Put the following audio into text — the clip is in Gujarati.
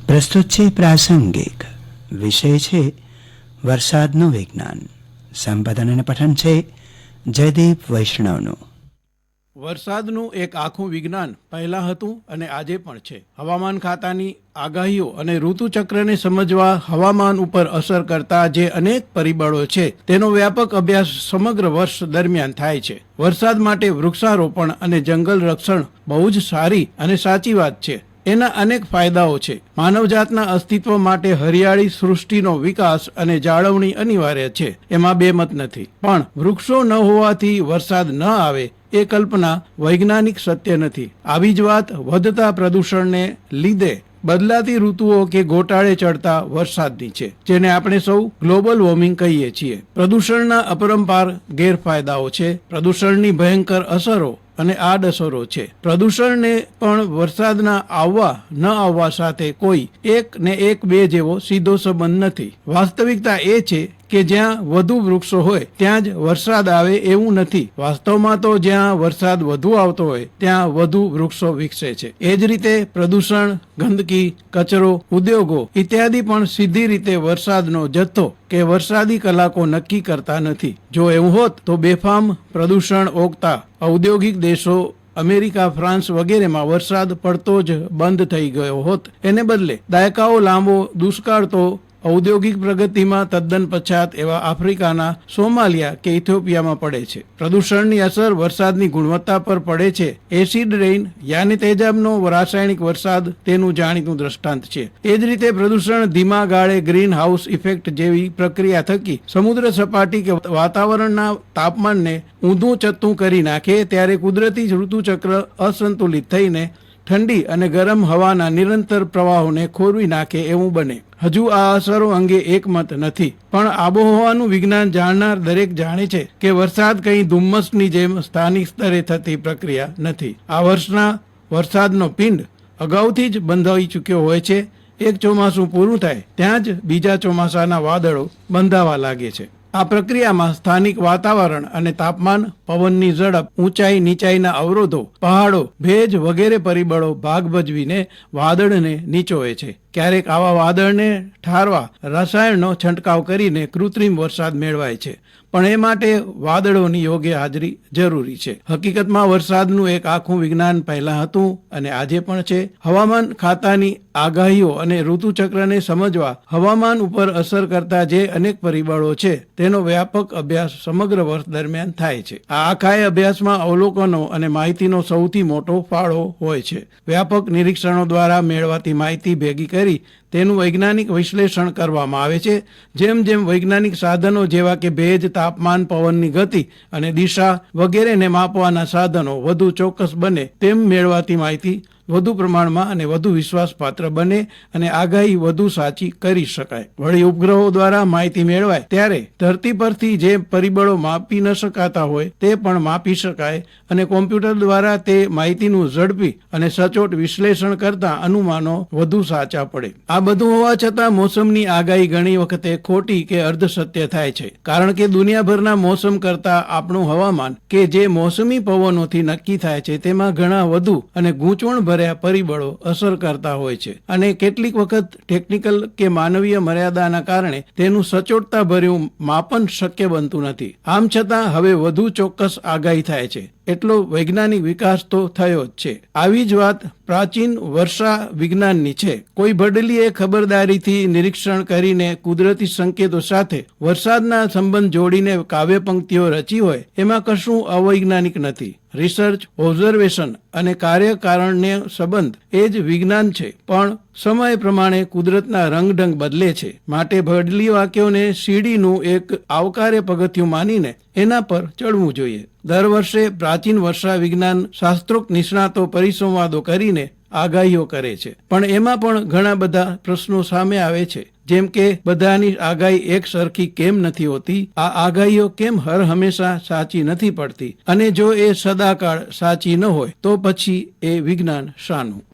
પ્રસ્તુત છે પ્રાસંગિક વિષય છે વરસાદનું વિજ્ઞાન. સંપાદન અને પઠન છે જયદીપ વૈષ્ણવનું. વરસાદનું એક આખું વિજ્ઞાન પહેલા હતું અને આજે પણ છે. હવામાન ખાતાની આગાહીઓ અને ઋતુચક્રને સમજવા હવામાન ઉપર અસર કરતા જે અનેક પરિબળો છે તેનો વ્યાપક અભ્યાસ સમગ્ર વર્ષ દરમિયાન થાય છે. વરસાદ માટે વૃક્ષારોપણ અને જંગલ રક્ષણ બહુ જ સારી અને સાચી વાત છે. એના અનેક ફાયદાઓ છે. માનવજાતના અસ્તિત્વ માટે હરિયાળી સૃષ્ટિનો વિકાસ અને જાળવણી અનિવાર્ય છે, એમાં બે મત નથી. પણ વૃક્ષો ન હોવાથી વરસાદ ન આવે એ કલ્પના વૈજ્ઞાનિક સત્ય નથી. આવી જ વાત વધતા પ્રદૂષણને લીધે બદલાતી ઋતુઓ કે ગોટાળે ચડતા વરસાદની છે, જેને આપણે સૌ ગ્લોબલ વોર્મિંગ કહીએ છીએ. પ્રદૂષણના અપરંપાર ગેરફાયદાઓ છે, પ્રદૂષણની ભયંકર અસરો અને આડઅસરો છે. પ્રદૂષણને પણ વરસાદના આવવા ન આવવા સાથે કોઈ એક ને એક બે જેવો સીધો સંબંધ નથી. વાસ્તવિકતા એ છે કે જ્યાં વધુ વૃક્ષો હોય ત્યાં જ વરસાદ આવે એવું નથી. વાસ્તવમાં તો જ્યાં વરસાદ વધુ આવતો હોય ત્યાં વધુ વૃક્ષો વિકસે છે. એ જ રીતે પ્રદૂષણ, ગંદકી, કચરો, ઉદ્યોગો ઇત્યાદિ પણ સીધી રીતે વરસાદનો જથ્થો કે વરસાદી કલાકો નક્કી કરતા નથી. જો એવું હોત તો બેફામ પ્રદૂષણ ઓગતા ઔદ્યોગિક દેશો અમેરિકા, ફ્રાન્સ વગેરેમાં વરસાદ પડતો જ બંધ થઈ ગયો હોત. એને બદલે દાયકાઓ લાંબો દુષ્કાળ તો ઔદ્યોગિક પ્રગતિમાં તદ્દન પછાત એવા આફ્રિકાના સોમાલિયા કે ઇથોપિયામાં પડે છે. પ્રદૂષણની અસર વરસાદની ગુણવત્તા પર પડે છે. એસિડ રેઇન યાની તેજાબનો રાસાયણિક વરસાદ તેનું જાણીતું દ્રષ્ટાંત છે. એ જ રીતે પ્રદૂષણ ધીમા ગાળે ગ્રીન હાઉસ ઇફેક્ટ જેવી પ્રક્રિયા થકી સમુદ્ર સપાટી કે વાતાવરણના તાપમાનને ઊંધું ચત્તું કરી નાખે ત્યારે કુદરતી ઋતુચક્ર અસંતુલિત થઈને ઠંડી અને ગરમ હવાના નિરંતર પ્રવાહોને ખોરવી નાખે એવું બને. હજુ આ અસરો અંગે એકમત નથી, પણ આબોહવાનું વિજ્ઞાન જાણનાર દરેક જાણે છે કે વરસાદ કંઈ ધુમ્મસની જેમ સ્થાનિક સ્તરે થતી પ્રક્રિયા નથી. આ વર્ષના વરસાદનો પિંડ અગાઉથી જ બંધાઈ ચૂક્યો હોય છે. એક ચોમાસું પૂરું થાય ત્યાં જ બીજા ચોમાસાના વાદળો બંધાવા લાગે છે. આ પ્રક્રિયામાં સ્થાનિક વાતાવરણ અને તાપમાન, પવનની ઝડપ, ઊંચાઈ નીચાઈના અવરોધો, પહાડો, ભેજ વગેરે પરિબળો ભાગ ભજવીને વાદળને નીચોવે છે. ક્યારેક આવા વાદળને ઠારવા રસાયણનો છંટકાવ કરીને કૃત્રિમ વરસાદ મેળવાય છે, પણ એ માટે વાદળોની યોગ્ય હાજરી જરૂરી છે. હકીકતમાં વરસાદનું એક આખું વિજ્ઞાન પહેલા હતું અને આજે પણ છે. હવામાન ખાતાની આગાહીઓ અને ઋતુચક્રને સમજવા હવામાન ઉપર અસર કરતા જે અનેક પરિબળો છે તેનો વ્યાપક અભ્યાસ સમગ્ર વર્ષ દરમિયાન થાય છે. આ આખા અભ્યાસમાં અવલોકનો અને માહિતીનો સૌથી મોટો ફાળો હોય છે. વ્યાપક નિરીક્ષણો દ્વારા મેળવાતી માહિતી ભેગી કરી તેનું વૈજ્ઞાનિક વિશ્લેષણ કરવામાં આવે છે. જેમ જેમ વૈજ્ઞાનિક સાધનો જેવા કે ભેજ, તાપમાન, પવનની ગતિ અને દિશા વગેરેને માપવાના સાધનો વધુ ચોક્કસ બને તેમ મેળવાતી માહિતી વધુ પ્રમાણમાં અને વધુ વિશ્વાસપાત્ર બને અને આગાહી વધુ સાચી કરી શકાય. વળી ઉપગ્રહો દ્વારા માહિતી મેળવાય ત્યારે ધરતી પરથી જે પરિબળો માપી ન શકાતા હોય તે પણ માપી શકાય અને કોમ્પ્યુટર દ્વારા તે માહિતીનું ઝડપી અને સચોટ વિશ્લેષણ કરતા અનુમાનો વધુ સાચા પડે. આ બધું હોવા છતાં મોસમની આગાહી ઘણી વખતે ખોટી કે અર્ધસત્ય થાય છે, કારણ કે દુનિયાભરના મોસમ કરતા આપણું હવામાન કે જે મોસમી પવનોથી નક્કી થાય છે તેમાં ઘણા વધુ અને ગૂંચવણ પરિબળો અસર કરતા હોય છે અને કેટલીક વખત ટેકનિકલ કે માનવીય મર્યાદાના કારણે તેનું સચોટતા ભર્યું માપન શક્ય બનતું નથી. આમ છતાં હવે વધુ ચોક્કસ આગાહી થાય છે એટલો વૈજ્ઞાનિક વિકાસ તો થયો જ છે. આવી જ વાત પ્રાચીન વર્ષા વિજ્ઞાનની છે. કોઈ ભડલીએ ખબરદારીથી નિરીક્ષણ કરીને કુદરતી સંકેતો સાથે વરસાદના સંબંધ જોડીને કાવ્ય પંક્તિઓ રચી હોય એમાં કશું અવૈજ્ઞાનિક નથી. રિસર્ચ, ઓબ્ઝર્વેશન અને કાર્યકારણને સંબંધ એ જ વિજ્ઞાન છે, પણ સમય પ્રમાણે કુદરતના રંગઢંગ બદલે છે. માટે ભડલી વાક્યોને સીડીનું એક આવકાર્ય પગથિયું માનીને એના પર ચડવું જોઈએ. દર વર્ષે પ્રાચીન વર્ષા વિજ્ઞાન શાસ્ત્રોક્ત નિષ્ણાતો પરિસંવાદો કરીને આગાહીઓ કરે છે, પણ એમાં પણ ઘણા બધા પ્રશ્નો સામે આવે છે. જેમ કે બધાની આગાહી એક સરખી કેમ નથી હોતી? આ આગાહીઓ કેમ હર હંમેશા સાચી નથી પડતી? અને જો એ સદાકાળ સાચી ન હોય તો પછી એ વિજ્ઞાન શાનું?